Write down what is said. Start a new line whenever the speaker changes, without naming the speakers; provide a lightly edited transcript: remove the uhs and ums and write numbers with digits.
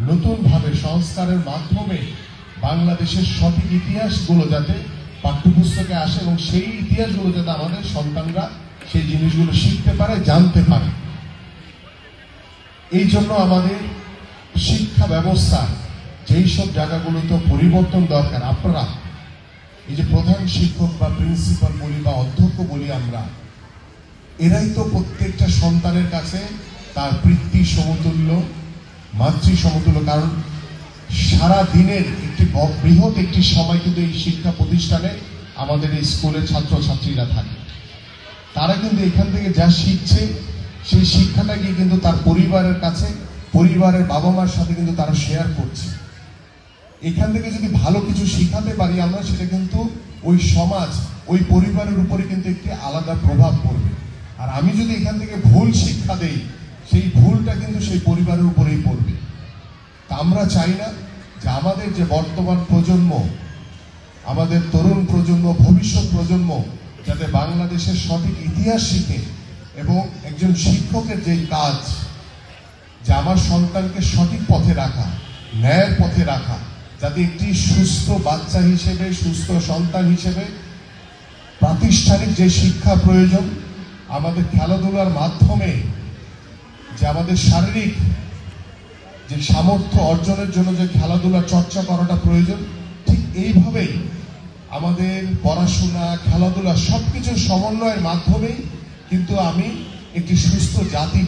নতুনভাবে সংস্কারের মাধ্যমে বাংলাদেশের সঠিক ইতিহাসগুলো যাতে পাঠ্যপুস্তকে আসে এবং সেই ইতিহাসগুলো যাতে আমাদের সন্তানরা সেই জিনিসগুলো শিখতে পারে, জানতে পারে। এই জন্য আমাদের শিক্ষা ব্যবস্থা যেই সব জায়গাগুলোতে পরিবর্তন দরকার, আপনারা এই যে প্রধান শিক্ষক বা প্রিন্সিপাল বলি বা অধ্যক্ষ বলি আমরা, এরাই তো প্রত্যেকটা সন্তানের কাছে তার পিতৃ সমতুল্য, মাতৃ সমতুল্য। কারণ সারা দিনের একটি বৃহৎ একটি সময় কিন্তু এই শিক্ষা প্রতিষ্ঠানে আমাদের এই স্কুলের ছাত্রছাত্রীরা থাকে। তারা কিন্তু এখান থেকে যা শিখছে সেই শিক্ষাটাকে কিন্তু তার পরিবারের কাছে, পরিবারের বাবা মার সাথে কিন্তু তারা শেয়ার করছে। এখান থেকে যদি ভালো কিছু শিখাতে পারি আমরা, সেটা কিন্তু ওই সমাজ, ওই পরিবারের উপরে কিন্তু একটি আলাদা প্রভাব পড়বে। আর আমি যদি এখান থেকে ভুল শিক্ষা দেই, সেই ভুলটা কিন্তু সেই পরিবারের উপরেই পড়বে। তা আমরা চাই না যে আমাদের যে বর্তমান প্রজন্ম, আমাদের তরুণ প্রজন্ম, ভবিষ্যৎ প্রজন্ম যাতে বাংলাদেশের সঠিক ইতিহাস শিখে এবং একজন শিক্ষকের যে কাজ, যে আমার সন্তানকে সঠিক পথে রাখা, ন্যায়ের পথে রাখা, যাতে একটি সুস্থ বাচ্চা হিসেবে, সুস্থ সন্তান হিসেবে প্রাতিষ্ঠানিক যে শিক্ষা প্রয়োজন, আমাদের খেলাধুলার মাধ্যমে যে আমাদের শারীরিক যে সামর্থ্য অর্জনের জন্য যে খেলাধুলা চর্চা করাটা প্রয়োজন, ঠিক এইভাবেই আমাদের পড়াশোনা, খেলাধুলা সবকিছুর সমন্বয়ের মাধ্যমেই কিন্তু আমি একটি সুস্থ জাতি